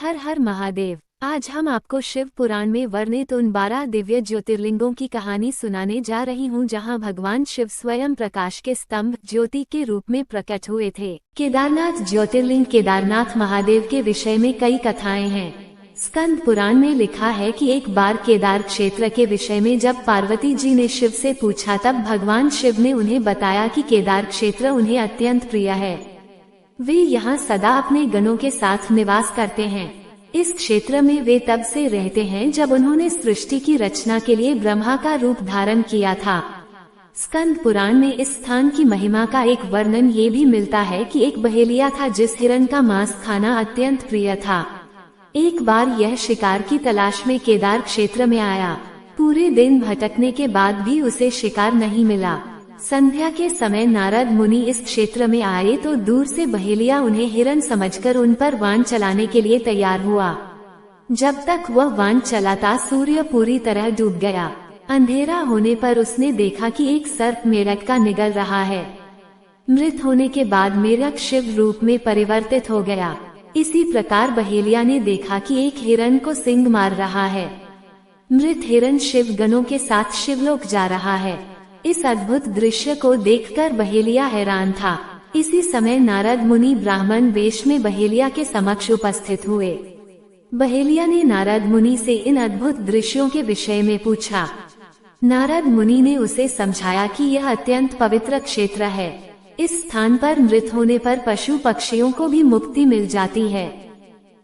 हर हर महादेव। आज हम आपको शिव पुराण में वर्णित उन 12 दिव्य ज्योतिर्लिंगों की कहानी सुनाने जा रही हूँ जहाँ भगवान शिव स्वयं प्रकाश के स्तंभ ज्योति के रूप में प्रकट हुए थे। केदारनाथ ज्योतिर्लिंग। केदारनाथ महादेव के विषय में कई कथाएं हैं। स्कंद पुराण में लिखा है कि एक बार केदार क्षेत्र के विषय में जब पार्वती जी ने शिव से पूछा तब भगवान शिव ने उन्हें बताया कि केदार क्षेत्र उन्हें अत्यंत प्रिय है। वे यहाँ सदा अपने गणों के साथ निवास करते हैं। इस क्षेत्र में वे तब से रहते हैं जब उन्होंने सृष्टि की रचना के लिए ब्रह्मा का रूप धारण किया था। स्कंद पुराण में इस स्थान की महिमा का एक वर्णन ये भी मिलता है कि एक बहेलिया था जिस हिरण का मांस खाना अत्यंत प्रिय था। एक बार यह शिकार की तलाश में केदार क्षेत्र में आया। पूरे दिन भटकने के बाद भी उसे शिकार नहीं मिला। संध्या के समय नारद मुनि इस क्षेत्र में आए तो दूर से बहेलिया उन्हें हिरण समझकर उन पर वाण चलाने के लिए तैयार हुआ। जब तक वह वाण चलाता सूर्य पूरी तरह डूब गया। अंधेरा होने पर उसने देखा कि एक सर्प मेढक का निगल रहा है। मृत होने के बाद मेढक शिव रूप में परिवर्तित हो गया। इसी प्रकार बहेलिया ने देखा कि एक हिरण को सिंह मार रहा है। मृत हिरण शिव गणों के साथ शिवलोक जा रहा है। इस अद्भुत दृश्य को देखकर बहेलिया हैरान था। इसी समय नारद मुनि ब्राह्मण वेश में बहेलिया के समक्ष उपस्थित हुए। बहेलिया ने नारद मुनि से इन अद्भुत दृश्यों के विषय में पूछा। नारद मुनि ने उसे समझाया कि यह अत्यंत पवित्र क्षेत्र है। इस स्थान पर मृत होने पर पशु पक्षियों को भी मुक्ति मिल जाती है।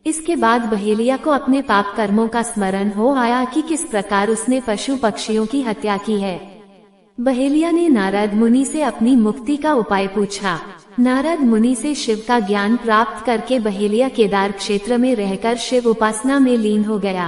इसके बाद बहेलिया को अपने पाप कर्मों का स्मरण हो आया कि किस प्रकार उसने पशु पक्षियों की हत्या की है। बहेलिया ने नारद मुनि से अपनी मुक्ति का उपाय पूछा। नारद मुनि से शिव का ज्ञान प्राप्त करके बहेलिया केदार क्षेत्र में रहकर शिव उपासना में लीन हो गया।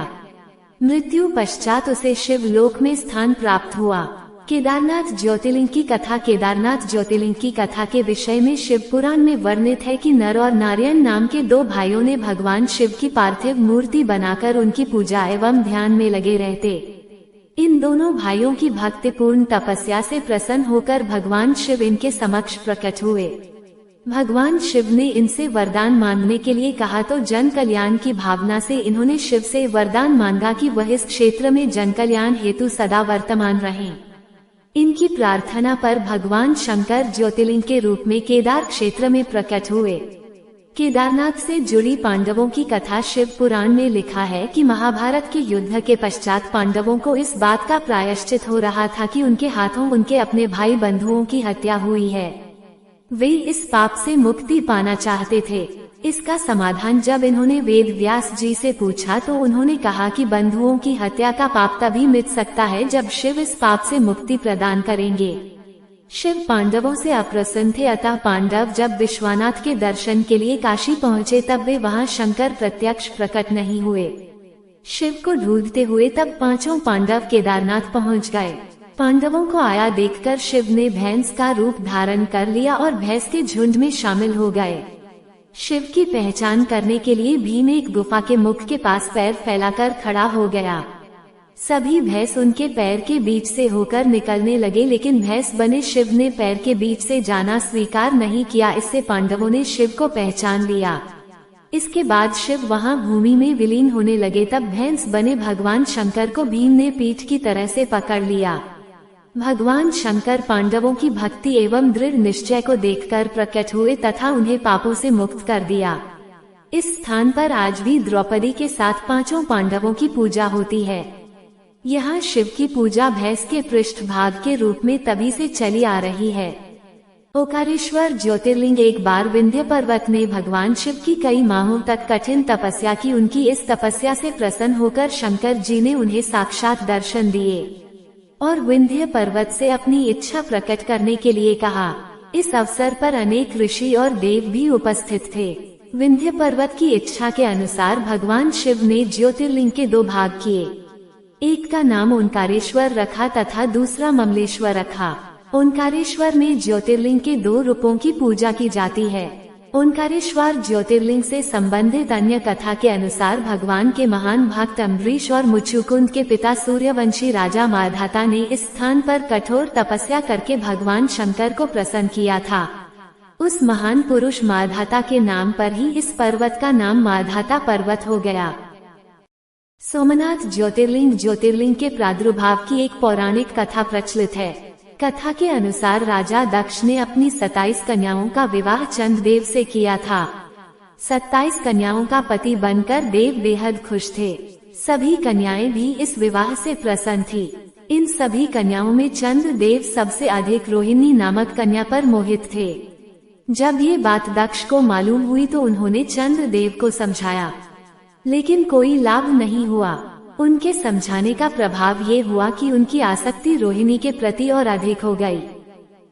मृत्यु पश्चात उसे शिव लोक में स्थान प्राप्त हुआ। केदारनाथ ज्योतिर्लिंग की कथा। केदारनाथ ज्योतिर्लिंग की कथा के विषय में शिव पुराण में वर्णित है कि नर और नारायण नाम के दो भाइयों ने भगवान शिव की पार्थिव मूर्ति बनाकर उनकी पूजा एवं ध्यान में लगे रहते। इन दोनों भाइयों की भक्तिपूर्ण तपस्या से प्रसन्न होकर भगवान शिव इनके समक्ष प्रकट हुए। भगवान शिव ने इनसे वरदान मांगने के लिए कहा तो जन कल्याण की भावना से इन्होंने शिव से वरदान मांगा कि वह इस क्षेत्र में जन कल्याण हेतु सदा वर्तमान रहें। इनकी प्रार्थना पर भगवान शंकर ज्योतिर्लिंग के रूप में केदार क्षेत्र में प्रकट हुए। केदारनाथ से जुड़ी पांडवों की कथा। शिव पुराण में लिखा है कि महाभारत के युद्ध के पश्चात पांडवों को इस बात का प्रायश्चित हो रहा था कि उनके हाथों उनके अपने भाई बंधुओं की हत्या हुई है। वे इस पाप से मुक्ति पाना चाहते थे। इसका समाधान जब इन्होंने वेद व्यास जी से पूछा तो उन्होंने कहा कि बंधुओं की हत्या का पाप तभी मिट सकता है जब शिव इस पाप से मुक्ति प्रदान करेंगे। शिव पांडवों से अप्रसन्न थे, अतः पांडव जब विश्वनाथ के दर्शन के लिए काशी पहुँचे तब वे वहां शंकर प्रत्यक्ष प्रकट नहीं हुए। शिव को ढूंढते हुए तब पांचों पांडव केदारनाथ पहुँच गए। पांडवों को आया देखकर शिव ने भैंस का रूप धारण कर लिया और भैंस के झुंड में शामिल हो गए। शिव की पहचान करने के लिए भीम एक गुफा के मुख के पास पैर फैलाकर खड़ा हो गया। सभी भैंस उनके पैर के बीच से होकर निकलने लगे, लेकिन भैंस बने शिव ने पैर के बीच से जाना स्वीकार नहीं किया। इससे पांडवों ने शिव को पहचान लिया। इसके बाद शिव वहां भूमि में विलीन होने लगे। तब भैंस बने भगवान शंकर को भीम ने पीठ की तरह से पकड़ लिया। भगवान शंकर पांडवों की भक्ति एवं दृढ़ निश्चय को देखकर प्रकट हुए तथा उन्हें पापों से मुक्त कर दिया। इस स्थान पर आज भी द्रौपदी के साथ पांचों पांडवों की पूजा होती है। यहाँ शिव की पूजा भैंस के पृष्ठभाग के रूप में तभी से चली आ रही है। ओंकारेश्वर ज्योतिर्लिंग। एक बार विंध्य पर्वत में भगवान शिव की कई माहों तक कठिन तपस्या की। उनकी इस तपस्या से प्रसन्न होकर शंकर जी ने उन्हें साक्षात दर्शन दिए और विंध्य पर्वत से अपनी इच्छा प्रकट करने के लिए कहा। इस अवसर पर अनेक ऋषि और देव भी उपस्थित थे। विंध्य पर्वत की इच्छा के अनुसार भगवान शिव ने ज्योतिर्लिंग के दो भाग किए। एक का नाम ओंकारेश्वर रखा तथा दूसरा ममलेश्वर रखा। ओंकारेश्वर में ज्योतिर्लिंग के दो रूपों की पूजा की जाती है। ओंकारेश्वर ज्योतिर्लिंग से संबंधित अन्य कथा के अनुसार भगवान के महान भक्त अम्बरीश और मुचुकुंद के पिता सूर्यवंशी राजा माधाता ने इस स्थान पर कठोर तपस्या करके भगवान शंकर को प्रसन्न किया था। उस महान पुरुष माधाता के नाम पर ही इस पर्वत का नाम माधाता पर्वत हो गया। सोमनाथ ज्योतिर्लिंग के प्रादुर्भाव की एक पौराणिक कथा प्रचलित है। कथा के अनुसार राजा दक्ष ने अपनी 27 कन्याओं का विवाह चंद्रदेव से किया था। 27 कन्याओं का पति बनकर देव बेहद खुश थे। सभी कन्याएं भी इस विवाह से प्रसन्न थी। इन सभी कन्याओं में चंद्रदेव सबसे अधिक रोहिणी नामक कन्या पर मोहित थे। जब ये बात दक्ष को मालूम हुई तो उन्होंने चंद्रदेव को समझाया, लेकिन कोई लाभ नहीं हुआ। उनके समझाने का प्रभाव ये हुआ कि उनकी आसक्ति रोहिणी के प्रति और अधिक हो गई।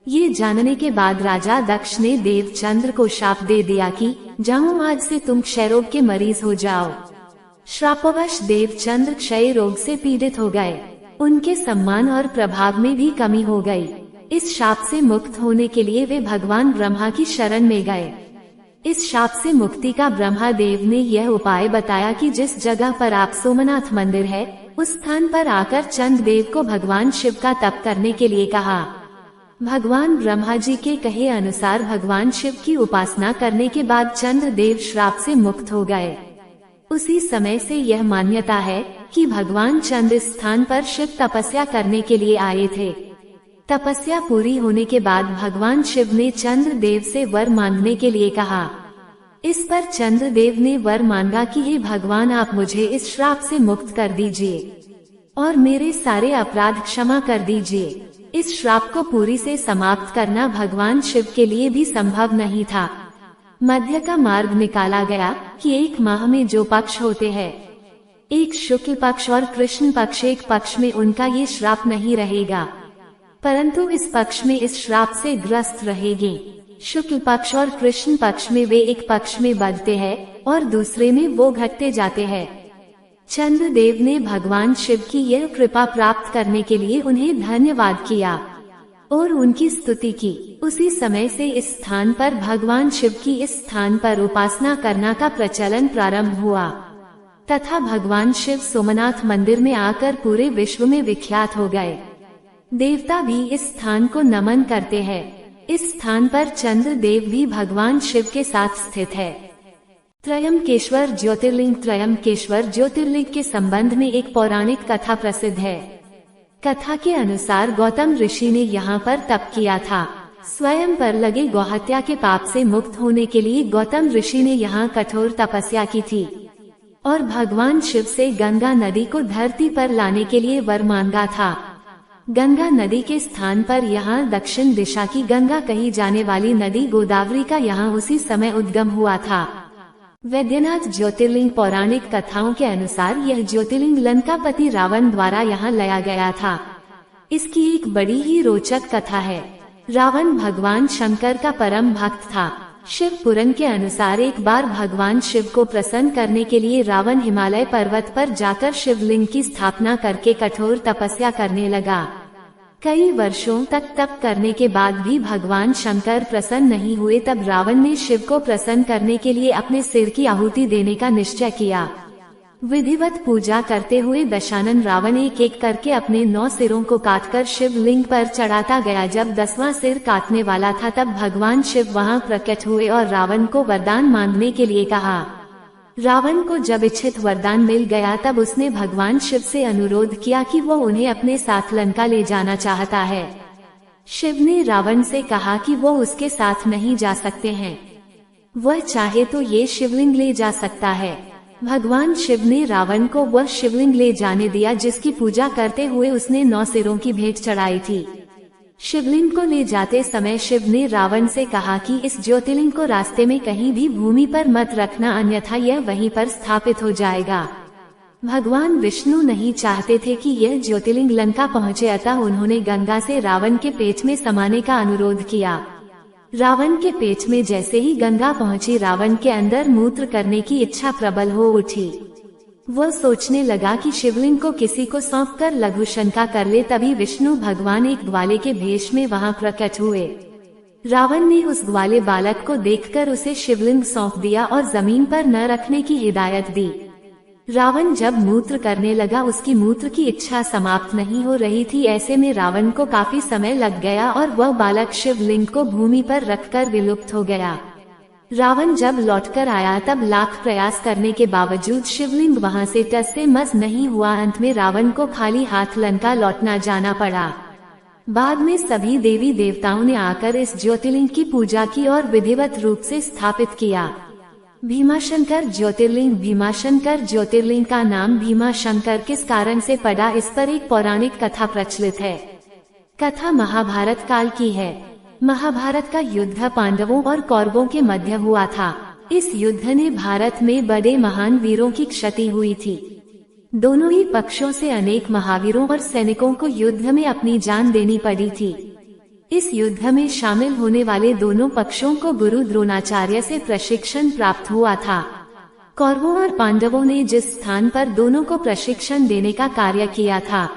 ये जानने के बाद राजा दक्ष ने देवचंद्र को शाप दे दिया कि जाओ, आज से तुम क्षय रोग के मरीज हो जाओ। श्रापवश देवचंद्र क्षय रोग से पीड़ित हो गए। उनके सम्मान और प्रभाव में भी कमी हो गई। इस शाप से मुक्त होने के लिए वे भगवान ब्रह्मा की शरण में गए। इस शाप से मुक्ति का ब्रह्मादेव ने यह उपाय बताया कि जिस जगह पर आप सोमनाथ मंदिर है, उस स्थान पर आकर चंद्रदेव को भगवान शिव का तप करने के लिए कहा। भगवान ब्रह्मा जी के कहे अनुसार भगवान शिव की उपासना करने के बाद चंद्रदेव श्राप से मुक्त हो गए। उसी समय से यह मान्यता है कि भगवान चंद्र इस स्थान पर शिव तपस्या करने के लिए आए थे। तपस्या पूरी होने के बाद भगवान शिव ने चंद्रदेव से वर मांगने के लिए कहा। इस पर चंद्रदेव ने वर मांगा कि हे भगवान, आप मुझे इस श्राप से मुक्त कर दीजिए और मेरे सारे अपराध क्षमा कर दीजिए। इस श्राप को पूरी से समाप्त करना भगवान शिव के लिए भी संभव नहीं था। मध्य का मार्ग निकाला गया कि एक माह में जो पक्ष होते हैं, एक शुक्ल पक्ष और कृष्ण पक्ष, एक पक्ष में उनका ये श्राप नहीं रहेगा, परंतु इस पक्ष में इस श्राप से ग्रस्त रहेंगे। शुक्ल पक्ष और कृष्ण पक्ष में वे एक पक्ष में बढ़ते हैं और दूसरे में वो घटते जाते हैं। चंद्रदेव ने भगवान शिव की यह कृपा प्राप्त करने के लिए उन्हें धन्यवाद किया और उनकी स्तुति की। उसी समय से इस स्थान पर भगवान शिव की इस स्थान पर उपासना करना का प्रचलन प्रारंभ हुआ तथा भगवान शिव सोमनाथ मंदिर में आकर पूरे विश्व में विख्यात हो गए। देवता भी इस स्थान को नमन करते हैं। इस स्थान पर चंद्रदेव भी भगवान शिव के साथ स्थित है। त्रयंबकेश्वर ज्योतिर्लिंग के संबंध में एक पौराणिक कथा प्रसिद्ध है। कथा के अनुसार गौतम ऋषि ने यहाँ पर तप किया था। स्वयं पर लगे गौहत्या के पाप से मुक्त होने के लिए गौतम ऋषि ने यहाँ कठोर तपस्या की थी और भगवान शिव से गंगा नदी को धरती पर लाने के लिए वर मांगा था। गंगा नदी के स्थान पर यहाँ दक्षिण दिशा की गंगा कही जाने वाली नदी गोदावरी का यहाँ उसी समय उद्गम हुआ था। वैद्यनाथ ज्योतिर्लिंग पौराणिक कथाओं के अनुसार यह ज्योतिर्लिंग लंकापति रावण द्वारा यहाँ लाया गया था। इसकी एक बड़ी ही रोचक कथा है। रावण भगवान शंकर का परम भक्त था। शिव पुराण के अनुसार एक बार भगवान शिव को प्रसन्न करने के लिए रावण हिमालय पर्वत पर जाकर शिवलिंग की स्थापना करके कठोर तपस्या करने लगा। कई वर्षों तक तप करने के बाद भी भगवान शंकर प्रसन्न नहीं हुए। तब रावण ने शिव को प्रसन्न करने के लिए अपने सिर की आहुति देने का निश्चय किया। विधिवत पूजा करते हुए दशानन रावण एक एक करके अपने 9 सिरों को काटकर शिवलिंग पर चढ़ाता गया। जब 10वां सिर काटने वाला था तब भगवान शिव वहां प्रकट हुए और रावण को वरदान मांगने के लिए कहा। रावण को जब इच्छित वरदान मिल गया तब उसने भगवान शिव से अनुरोध किया कि वो उन्हें अपने साथ लंका ले जाना चाहता है। शिव ने रावण से कहा कि वो उसके साथ नहीं जा सकते हैं, वह चाहे तो ये शिवलिंग ले जा सकता है। भगवान शिव ने रावण को वह शिवलिंग ले जाने दिया जिसकी पूजा करते हुए उसने 9 सिरों की भेंट चढ़ाई थी। शिवलिंग को ले जाते समय शिव ने रावण से कहा कि इस ज्योतिर्लिंग को रास्ते में कहीं भी भूमि पर मत रखना, अन्यथा यह वहीं पर स्थापित हो जाएगा। भगवान विष्णु नहीं चाहते थे कि यह ज्योतिर्लिंग लंका पहुँचे, अतः उन्होंने गंगा से रावण के पेट में समाने का अनुरोध किया। रावण के पेट में जैसे ही गंगा पहुंची, रावण के अंदर मूत्र करने की इच्छा प्रबल हो उठी। वह सोचने लगा कि शिवलिंग को किसी को सौंपकर लघु शंका कर ले। तभी विष्णु भगवान एक ग्वाले के भेष में वहां प्रकट हुए। रावण ने उस ग्वाले बालक को देखकर उसे शिवलिंग सौंप दिया और जमीन पर न रखने की हिदायत दी। रावण जब मूत्र करने लगा, उसकी मूत्र की इच्छा समाप्त नहीं हो रही थी। ऐसे में रावण को काफी समय लग गया और वह बालक शिवलिंग को भूमि पर रखकर विलुप्त हो गया। रावण जब लौटकर आया तब लाख प्रयास करने के बावजूद शिवलिंग वहां से टस से मस नहीं हुआ। अंत में रावण को खाली हाथ लंका लौटना जाना पड़ा। बाद में सभी देवी देवताओं ने आकर इस ज्योतिर्लिंग की पूजा की और विधिवत रूप से स्थापित किया। भीमाशंकर ज्योतिर्लिंग। भीमाशंकर ज्योतिर्लिंग का नाम भीमाशंकर किस कारण से पड़ा, इस पर एक पौराणिक कथा प्रचलित है। कथा महाभारत काल की है। महाभारत का युद्ध पांडवों और कौरवों के मध्य हुआ था। इस युद्ध ने भारत में बड़े महान वीरों की क्षति हुई थी। दोनों ही पक्षों से अनेक महावीरों और सैनिकों को युद्ध में अपनी जान देनी पड़ी थी। इस युद्ध में शामिल होने वाले दोनों पक्षों को गुरु द्रोणाचार्य से प्रशिक्षण प्राप्त हुआ था। कौरवों और पांडवों ने जिस स्थान पर दोनों को प्रशिक्षण देने का कार्य किया था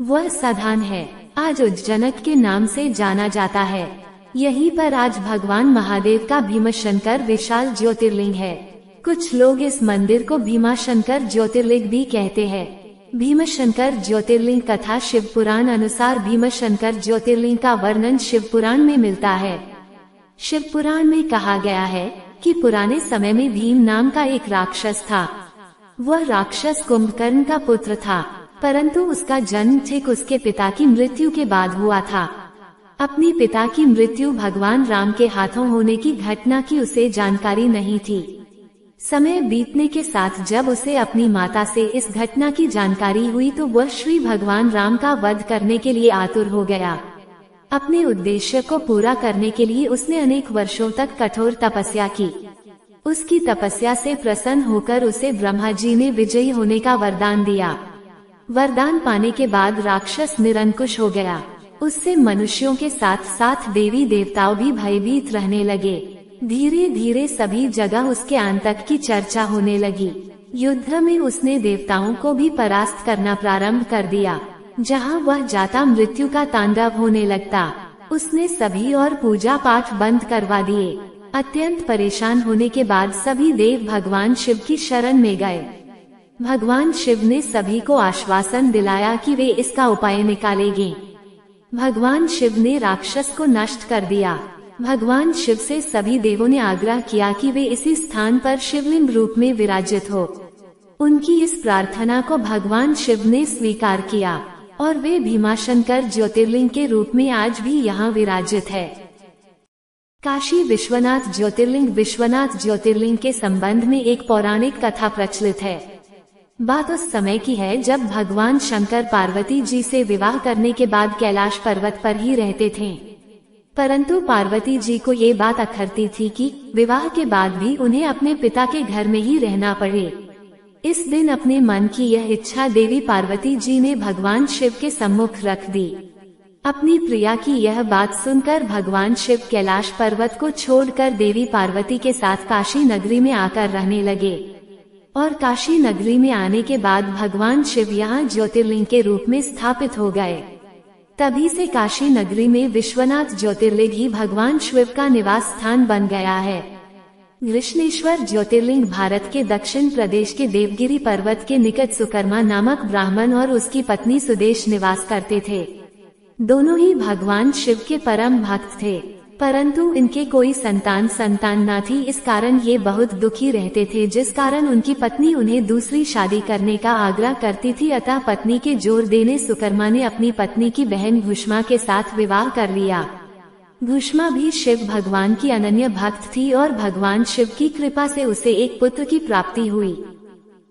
वह स्थान है आज उज्जैनक के नाम से जाना जाता है। यहीं पर आज भगवान महादेव का भीमाशंकर विशाल ज्योतिर्लिंग है। कुछ लोग इस मंदिर को भीमाशंकर ज्योतिर्लिंग भी कहते हैं। भीमाशंकर ज्योतिर्लिंग कथा शिव पुराण अनुसार भीमाशंकर ज्योतिर्लिंग का वर्णन शिव पुराण में मिलता है। शिव पुराण में कहा गया है कि पुराने समय में भीम नाम का एक राक्षस था। वह राक्षस कुंभकर्ण का पुत्र था, परंतु उसका जन्म ठीक उसके पिता की मृत्यु के बाद हुआ था। अपनी पिता की मृत्यु भगवान राम के हाथों होने की घटना की उसे जानकारी नहीं थी। समय बीतने के साथ जब उसे अपनी माता से इस घटना की जानकारी हुई तो वह श्री भगवान राम का वध करने के लिए आतुर हो गया। अपने उद्देश्य को पूरा करने के लिए उसने अनेक वर्षों तक कठोर तपस्या की। उसकी तपस्या से प्रसन्न होकर उसे ब्रह्मा जी ने विजयी होने का वरदान दिया। वरदान पाने के बाद राक्षस निरंकुश हो गया। उससे मनुष्यों के साथ साथ देवी देवताओं भी भयभीत रहने लगे। धीरे धीरे सभी जगह उसके आतंक की चर्चा होने लगी। युद्ध में उसने देवताओं को भी परास्त करना प्रारंभ कर दिया। जहां वह जाता मृत्यु का तांडव होने लगता। उसने सभी और पूजा पाठ बंद करवा दिए। अत्यंत परेशान होने के बाद सभी देव भगवान शिव की शरण में गए। भगवान शिव ने सभी को आश्वासन दिलाया कि वे इसका उपाय निकालेंगे। भगवान शिव ने राक्षस को नष्ट कर दिया। भगवान शिव से सभी देवों ने आग्रह किया कि वे इसी स्थान पर शिवलिंग रूप में विराजित हो। उनकी इस प्रार्थना को भगवान शिव ने स्वीकार किया और वे भीमाशंकर ज्योतिर्लिंग के रूप में आज भी यहाँ विराजित है। काशी विश्वनाथ ज्योतिर्लिंग। विश्वनाथ ज्योतिर्लिंग के संबंध में एक पौराणिक कथा प्रचलित है। बात उस समय की है जब भगवान शंकर पार्वती जी से विवाह करने के बाद कैलाश पर्वत पर ही रहते थे, परंतु पार्वती जी को ये बात अखरती थी कि विवाह के बाद भी उन्हें अपने पिता के घर में ही रहना पड़े। इस दिन अपने मन की यह इच्छा देवी पार्वती जी ने भगवान शिव के सम्मुख रख दी। अपनी प्रिया की यह बात सुनकर भगवान शिव कैलाश पर्वत को छोड़कर देवी पार्वती के साथ काशी नगरी में आकर रहने लगे। और काशी नगरी में आने के बाद भगवान शिव यहाँ ज्योतिर्लिंग के रूप में स्थापित हो गए। तभी से काशी नगरी में विश्वनाथ ज्योतिर्लिंग ही भगवान शिव का निवास स्थान बन गया है। कृष्णेश्वर ज्योतिर्लिंग भारत के दक्षिण प्रदेश के देवगिरी पर्वत के निकट सुकर्मा नामक ब्राह्मण और उसकी पत्नी सुदेश निवास करते थे। दोनों ही भगवान शिव के परम भक्त थे, परंतु इनके कोई संतान न थी। इस कारण ये बहुत दुखी रहते थे, जिस कारण उनकी पत्नी उन्हें दूसरी शादी करने का आग्रह करती थी। अतः पत्नी के जोर देने सुकर्मा ने अपनी पत्नी की बहन घुष्मा के साथ विवाह कर लिया। घुष्मा भी शिव भगवान की अनन्य भक्त थी और भगवान शिव की कृपा से उसे एक पुत्र की प्राप्ति हुई।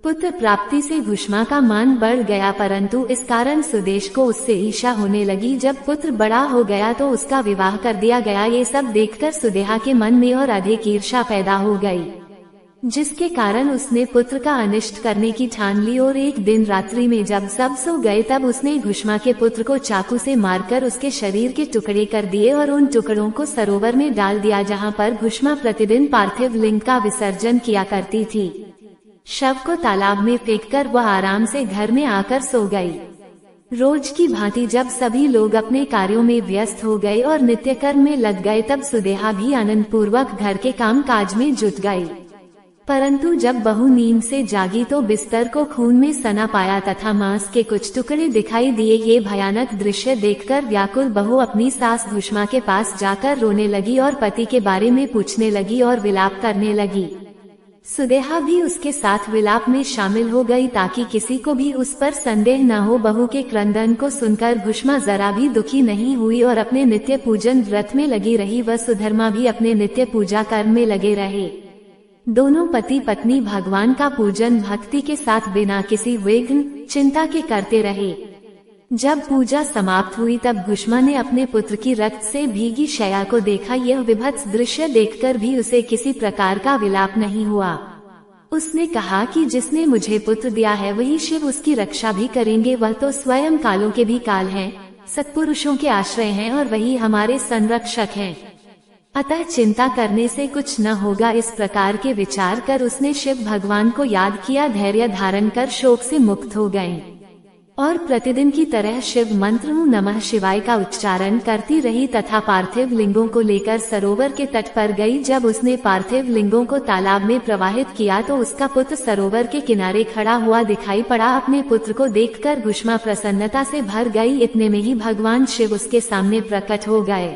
पुत्र प्राप्ति से घुष्मा का मान बढ़ गया, परंतु इस कारण सुदेश को उससे ईर्ष्या होने लगी। जब पुत्र बड़ा हो गया तो उसका विवाह कर दिया गया। ये सब देखकर सुदेहा के मन में और अधिक ईर्ष्या पैदा हो गई, जिसके कारण उसने पुत्र का अनिष्ट करने की ठान ली। और एक दिन रात्रि में जब सब सो गए तब उसने घुष्मा के पुत्र को चाकू से मारकर उसके शरीर के टुकड़े कर दिए और उन टुकड़ों को सरोवर में डाल दिया, जहाँ पर घुष्मा प्रतिदिन पार्थिव लिंग का विसर्जन किया करती थी। शव को तालाब में फेंककर वह आराम से घर में आकर सो गई। रोज की भांति जब सभी लोग अपने कार्यों में व्यस्त हो गए और नित्य कर्म में लग गए, तब सुदेहा भी आनंद पूर्वक घर के काम काज में जुट गई। परंतु जब बहू नींद से जागी तो बिस्तर को खून में सना पाया तथा मांस के कुछ टुकड़े दिखाई दिए। ये भयानक दृश्य देखकर व्याकुल बहू अपनी सास घुष्मा के पास जाकर रोने लगी और पति के बारे में पूछने लगी और विलाप करने लगी। सुदेहा भी उसके साथ विलाप में शामिल हो गई ताकि किसी को भी उस पर संदेह न हो। बहू के क्रंदन को सुनकर घुष्मा जरा भी दुखी नहीं हुई और अपने नित्य पूजन व्रत में लगी रही। वह सुधर्मा भी अपने नित्य पूजा कर्म में लगे रहे। दोनों पति पत्नी भगवान का पूजन भक्ति के साथ बिना किसी विघ्न चिंता के करते रहे। जब पूजा समाप्त हुई तब घुष्मा ने अपने पुत्र की रक्त से भीगी शैया को देखा। यह विभत्स दृश्य देखकर भी उसे किसी प्रकार का विलाप नहीं हुआ। उसने कहा कि जिसने मुझे पुत्र दिया है वही शिव उसकी रक्षा भी करेंगे। वह तो स्वयं कालों के भी काल हैं, सत्पुरुषों के आश्रय हैं और वही हमारे संरक्षक हैं। अतः चिंता करने से कुछ न होगा। इस प्रकार के विचार कर उसने शिव भगवान को याद किया। धैर्य धारण कर शोक से मुक्त हो गए और प्रतिदिन की तरह शिव मंत्र नमः शिवाय का उच्चारण करती रही तथा पार्थिव लिंगों को लेकर सरोवर के तट पर गई। जब उसने पार्थिव लिंगों को तालाब में प्रवाहित किया तो उसका पुत्र सरोवर के किनारे खड़ा हुआ दिखाई पड़ा। अपने पुत्र को देखकर घुष्मा प्रसन्नता से भर गई। इतने में ही भगवान शिव उसके सामने प्रकट हो गए।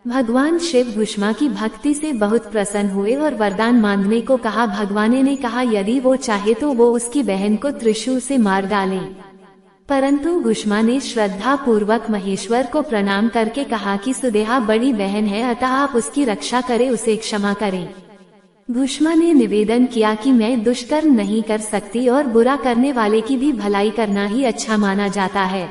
भगवान शिव घुष्मा की भक्ति से बहुत प्रसन्न हुए और वरदान मांगने को कहा। भगवान ने कहा यदि वो चाहे तो वो उसकी बहन को त्रिशूल से मार डाले। परंतु घुष्मा ने श्रद्धा पूर्वक महेश्वर को प्रणाम करके कहा कि सुदेहा बड़ी बहन है, अतः आप उसकी रक्षा करें, उसे क्षमा करें। घुष्मा ने निवेदन किया कि मैं दुष्कर्म नहीं कर सकती और बुरा करने वाले की भी भलाई करना ही अच्छा माना जाता है।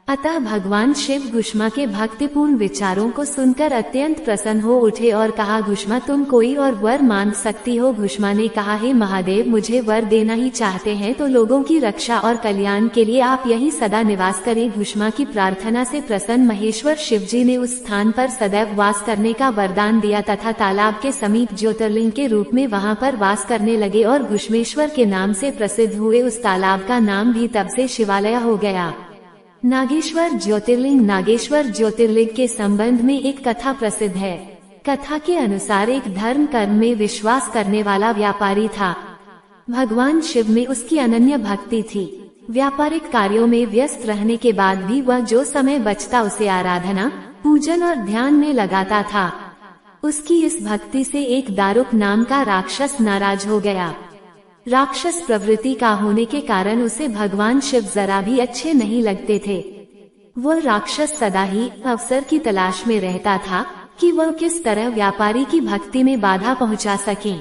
अतः भगवान शिव घुष्मा के भक्तिपूर्ण विचारों को सुनकर अत्यंत प्रसन्न हो उठे और कहा घुष्मा तुम कोई और वर मांग सकती हो। घुष्मा ने कहा हे महादेव, मुझे वर देना ही चाहते हैं तो लोगों की रक्षा और कल्याण के लिए आप यहीं सदा निवास करें। घुष्मा की प्रार्थना से प्रसन्न महेश्वर शिवजी ने उस स्थान पर सदैव वास करने का वरदान दिया तथा तालाब के समीप ज्योतिर्लिंग के रूप में वहां पर वास करने लगे और घुष्मेश्वर के नाम से प्रसिद्ध हुए। उस तालाब का नाम भी तब से शिवालय हो गया। नागेश्वर ज्योतिर्लिंग। नागेश्वर ज्योतिर्लिंग के संबंध में एक कथा प्रसिद्ध है। कथा के अनुसार एक धर्म कर्म में विश्वास करने वाला व्यापारी था। भगवान शिव में उसकी अनन्य भक्ति थी। व्यापारिक कार्यों में व्यस्त रहने के बाद भी वह जो समय बचता उसे आराधना, पूजन और ध्यान में लगाता था। उसकी इस भक्ति से एक दारुक नाम का राक्षस नाराज हो गया। राक्षस प्रवृत्ति का होने के कारण उसे भगवान शिव जरा भी अच्छे नहीं लगते थे। वह राक्षस सदा ही अवसर की तलाश में रहता था कि वह किस तरह व्यापारी की भक्ति में बाधा पहुंचा सके।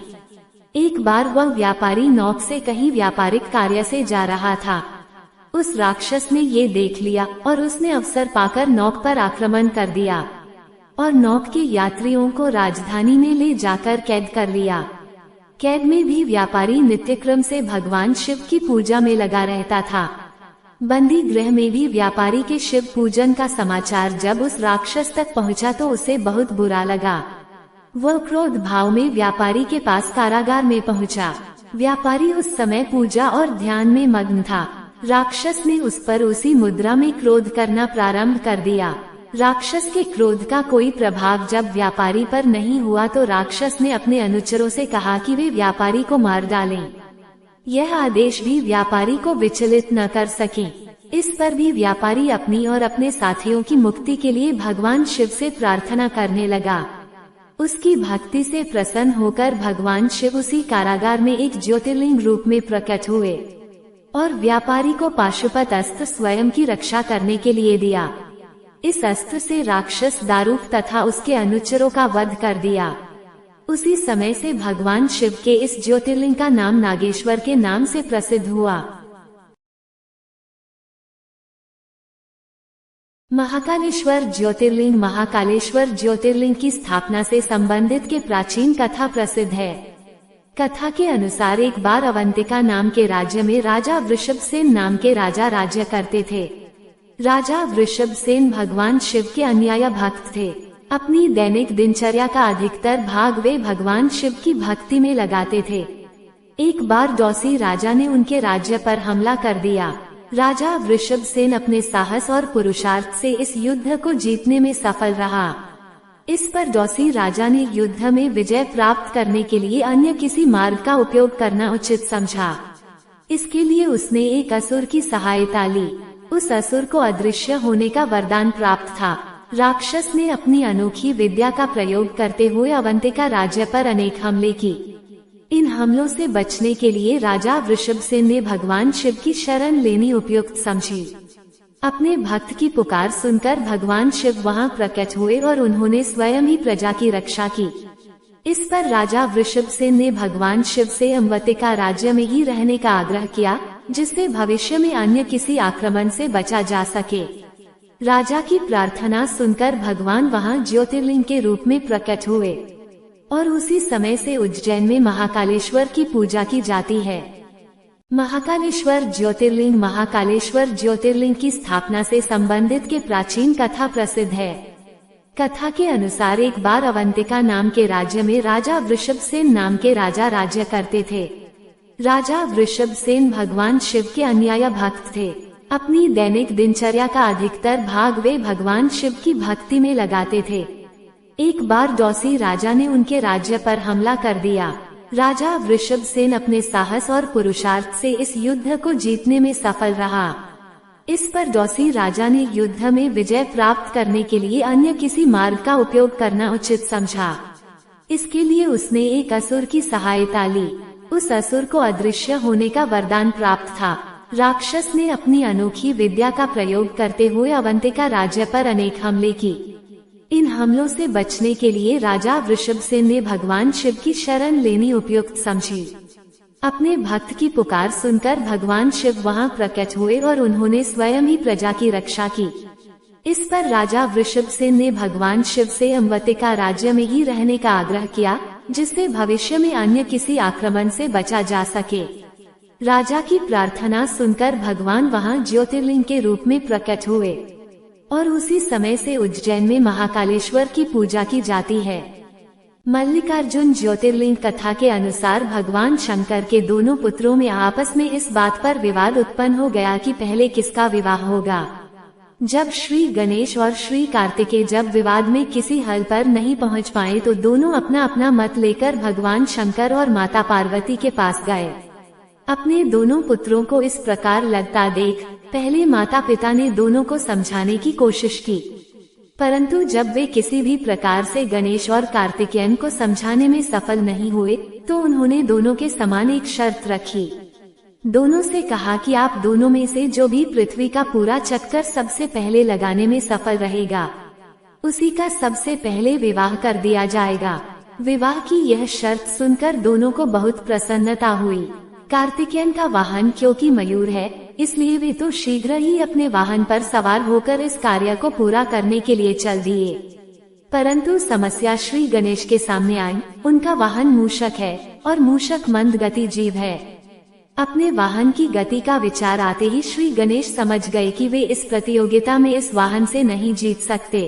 एक बार वह व्यापारी नौक से कहीं व्यापारिक कार्य से जा रहा था। उस राक्षस ने ये देख लिया और उसने अवसर पाकर नौक पर आक्रमण कर दिया और नौक के यात्रियों को राजधानी में ले जाकर कैद कर लिया। कैद में भी व्यापारी नित्यक्रम से भगवान शिव की पूजा में लगा रहता था। बंदी गृह में भी व्यापारी के शिव पूजन का समाचार जब उस राक्षस तक पहुंचा तो उसे बहुत बुरा लगा। वह क्रोध भाव में व्यापारी के पास कारागार में पहुंचा। व्यापारी उस समय पूजा और ध्यान में मग्न था। राक्षस ने उस पर उसी मुद्रा में क्रोध करना प्रारंभ कर दिया। राक्षस के क्रोध का कोई प्रभाव जब व्यापारी पर नहीं हुआ तो राक्षस ने अपने अनुचरों से कहा कि वे व्यापारी को मार डालें। यह आदेश भी व्यापारी को विचलित न कर सके। इस पर भी व्यापारी अपनी और अपने साथियों की मुक्ति के लिए भगवान शिव से प्रार्थना करने लगा। उसकी भक्ति से प्रसन्न होकर भगवान शिव उसी कारागार में एक ज्योतिर्लिंग रूप में प्रकट हुए और व्यापारी को पाशुपत अस्त्र स्वयं की रक्षा करने के लिए दिया। इस अस्त्र से राक्षस दारुक तथा उसके अनुचरों का वध कर दिया। उसी समय से भगवान शिव के इस ज्योतिर्लिंग का नाम नागेश्वर के नाम से प्रसिद्ध हुआ। महाकालेश्वर ज्योतिर्लिंग। महाकालेश्वर ज्योतिर्लिंग की स्थापना से संबंधित के प्राचीन कथा प्रसिद्ध है। कथा के अनुसार एक बार अवंतिका नाम के राज्य में राजा वृषभसेन नाम के राजा राज्य करते थे। राजा वृषभसेन भगवान शिव के अनुयायी भक्त थे। अपनी दैनिक दिनचर्या का अधिकतर भाग वे भगवान शिव की भक्ति में लगाते थे। एक बार दौसी राजा ने उनके राज्य पर हमला कर दिया। राजा वृषभसेन अपने साहस और पुरुषार्थ से इस युद्ध को जीतने में सफल रहा। इस पर दौसी राजा ने युद्ध में विजय प्राप्त करने के लिए अन्य किसी मार्ग का उपयोग करना उचित समझा। इसके लिए उसने एक असुर की सहायता ली। उस असुर को अदृश्य होने का वरदान प्राप्त था। राक्षस ने अपनी अनोखी विद्या का प्रयोग करते हुए अवंतिका राज्य पर अनेक हमले की। इन हमलों से बचने के लिए राजा वृषभसेन ने भगवान शिव की शरण लेनी उपयुक्त समझी। अपने भक्त की पुकार सुनकर भगवान शिव वहां प्रकट हुए और उन्होंने स्वयं ही प्रजा की रक्षा की। इस पर राजा वृषभसेन ने भगवान शिव से अवंतिका राज्य में ही रहने का आग्रह किया, जिससे भविष्य में अन्य किसी आक्रमण से बचा जा सके। राजा की प्रार्थना सुनकर भगवान वहां ज्योतिर्लिंग के रूप में प्रकट हुए और उसी समय से उज्जैन में महाकालेश्वर की पूजा की जाती है। महाकालेश्वर ज्योतिर्लिंग की स्थापना से संबंधित के प्राचीन कथा प्रसिद्ध है। कथा के अनुसार एक बार अवंतिका नाम के राज्य में राजा वृषभसेन नाम के राजा राज्य करते थे। राजा वृषभसेन भगवान शिव के अनुयायी भक्त थे। अपनी दैनिक दिनचर्या का अधिकतर भाग वे भगवान शिव की भक्ति में लगाते थे। एक बार दौसी राजा ने उनके राज्य पर हमला कर दिया। राजा वृषभसेन अपने साहस और पुरुषार्थ से इस युद्ध को जीतने में सफल रहा। इस पर दौसी राजा ने युद्ध में विजय प्राप्त करने के लिए अन्य किसी मार्ग का उपयोग करना उचित समझा। इसके लिए उसने एक असुर की सहायता ली। उस असुर को अदृश्य होने का वरदान प्राप्त था। राक्षस ने अपनी अनोखी विद्या का प्रयोग करते हुए अवंतिका राज्य पर अनेक हमले की। इन हमलों से बचने के लिए राजा वृषभसेन ने भगवान शिव की शरण लेनी उपयुक्त समझी। अपने भक्त की पुकार सुनकर भगवान शिव वहां प्रकट हुए और उन्होंने स्वयं ही प्रजा की रक्षा की। इस पर राजा वृषभसेन ने भगवान शिव से अवंतिका राज्य में ही रहने का आग्रह किया, जिससे भविष्य में अन्य किसी आक्रमण से बचा जा सके। राजा की प्रार्थना सुनकर भगवान वहां ज्योतिर्लिंग के रूप में प्रकट हुए और उसी समय से उज्जैन में महाकालेश्वर की पूजा की जाती है। मल्लिकार्जुन ज्योतिर्लिंग कथा के अनुसार भगवान शंकर के दोनों पुत्रों में आपस में इस बात पर विवाद उत्पन्न हो गया कि पहले किसका विवाह होगा। जब श्री गणेश और श्री कार्तिकेय जब विवाद में किसी हल पर नहीं पहुंच पाए तो दोनों अपना अपना मत लेकर भगवान शंकर और माता पार्वती के पास गए। अपने दोनों पुत्रों को इस प्रकार लड़ता देख पहले माता पिता ने दोनों को समझाने की कोशिश की, परंतु जब वे किसी भी प्रकार से गणेश और कार्तिकेयन को समझाने में सफल नहीं हुए तो उन्होंने दोनों के समान एक शर्त रखी। दोनों से कहा कि आप दोनों में से जो भी पृथ्वी का पूरा चक्कर सबसे पहले लगाने में सफल रहेगा, उसी का सबसे पहले विवाह कर दिया जाएगा। विवाह की यह शर्त सुनकर दोनों को बहुत प्रसन्नता हुई। कार्तिकेयन का वाहन क्योंकि मयूर है, इसलिए वे तो शीघ्र ही अपने वाहन पर सवार होकर इस कार्य को पूरा करने के लिए चल दिए। परंतु समस्या श्री गणेश के सामने आई। उनका वाहन मूषक है और मूषक मंद गति जीव है। अपने वाहन की गति का विचार आते ही श्री गणेश समझ गए कि वे इस प्रतियोगिता में इस वाहन से नहीं जीत सकते।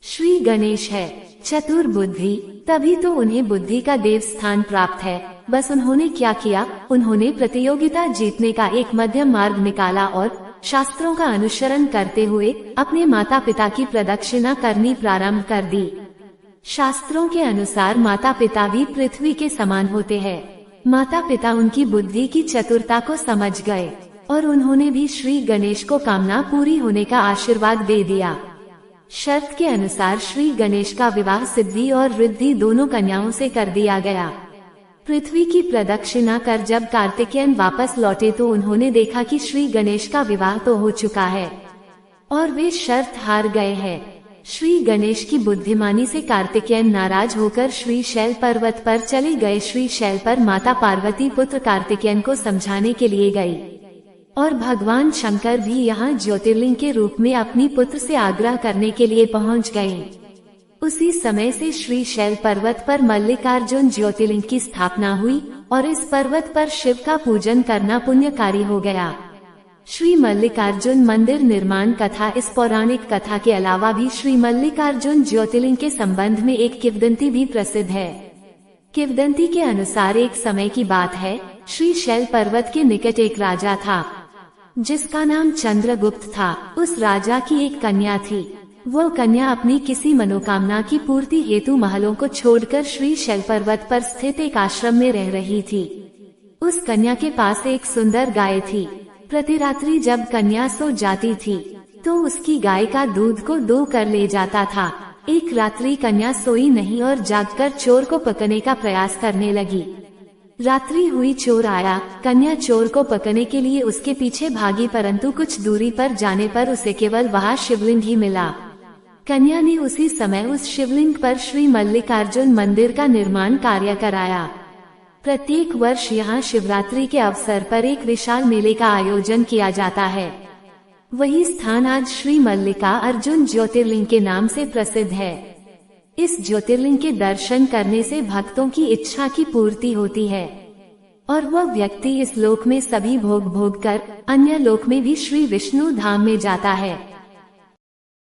श्री गणेश है चतुर बुद्धि, तभी तो उन्हें बुद्धि का देव स्थान प्राप्त है। बस उन्होंने क्या किया, उन्होंने प्रतियोगिता जीतने का एक मध्यम मार्ग निकाला और शास्त्रों का अनुसरण करते हुए अपने माता पिता की प्रदक्षिणा करनी प्रारंभ कर दी। शास्त्रों के अनुसार माता पिता भी पृथ्वी के समान होते हैं। माता पिता उनकी बुद्धि की चतुरता को समझ गए और उन्होंने भी श्री गणेश को कामना पूरी होने का आशीर्वाद दे दिया। शर्त के अनुसार श्री गणेश का विवाह सिद्धि और रिद्धि दोनों कन्याओं से कर दिया गया। पृथ्वी की प्रदक्षिणा कर जब कार्तिकेयन वापस लौटे तो उन्होंने देखा कि श्री गणेश का विवाह तो हो चुका है और वे शर्त हार गए हैं। श्री गणेश की बुद्धिमानी से कार्तिकेयन नाराज होकर श्री शैल पर्वत पर चले गए। श्री शैल पर माता पार्वती पुत्र कार्तिकेयन को समझाने के लिए गई और भगवान शंकर भी यहाँ ज्योतिर्लिंग के रूप में अपनी पुत्र से आग्रह करने के लिए पहुँच गए। उसी समय से श्री शैल पर्वत पर मल्लिकार्जुन ज्योतिर्लिंग की स्थापना हुई और इस पर्वत पर शिव का पूजन करना पुण्यकारी हो गया। श्री मल्लिकार्जुन मंदिर निर्माण कथा। इस पौराणिक कथा के अलावा भी श्री मल्लिकार्जुन ज्योतिर्लिंग के संबंध में एक किंवदंती भी प्रसिद्ध है। किंवदंती के अनुसार एक समय की बात है, श्री शैल पर्वत के निकट एक राजा था जिसका नाम चंद्रगुप्त था। उस राजा की एक कन्या थी। वो कन्या अपनी किसी मनोकामना की पूर्ति हेतु महलों को छोड़कर श्री शैल पर्वत पर स्थित एक आश्रम में रह रही थी। उस कन्या के पास एक सुंदर गाय थी। प्रति रात्रि जब कन्या सो जाती थी तो उसकी गाय का दूध को दो कर ले जाता था। एक रात्रि कन्या सोई नहीं और जागकर चोर को पकड़ने का प्रयास करने लगी। रात्रि हुई, चोर आया। कन्या चोर को पकड़ने के लिए उसके पीछे भागी, परंतु कुछ दूरी पर जाने पर उसे केवल वहाँ शिवलिंग ही मिला। कन्या ने उसी समय उस शिवलिंग पर श्री मल्लिकार्जुन मंदिर का निर्माण कार्य कराया। प्रत्येक वर्ष यहाँ शिवरात्रि के अवसर पर एक विशाल मेले का आयोजन किया जाता है। वही स्थान आज श्री मल्लिका अर्जुन ज्योतिर्लिंग के नाम से प्रसिद्ध है। इस ज्योतिर्लिंग के दर्शन करने से भक्तों की इच्छा की पूर्ति होती है और वह व्यक्ति इस लोक में सभी भोग कर अन्य लोक में भी श्री विष्णु धाम में जाता है।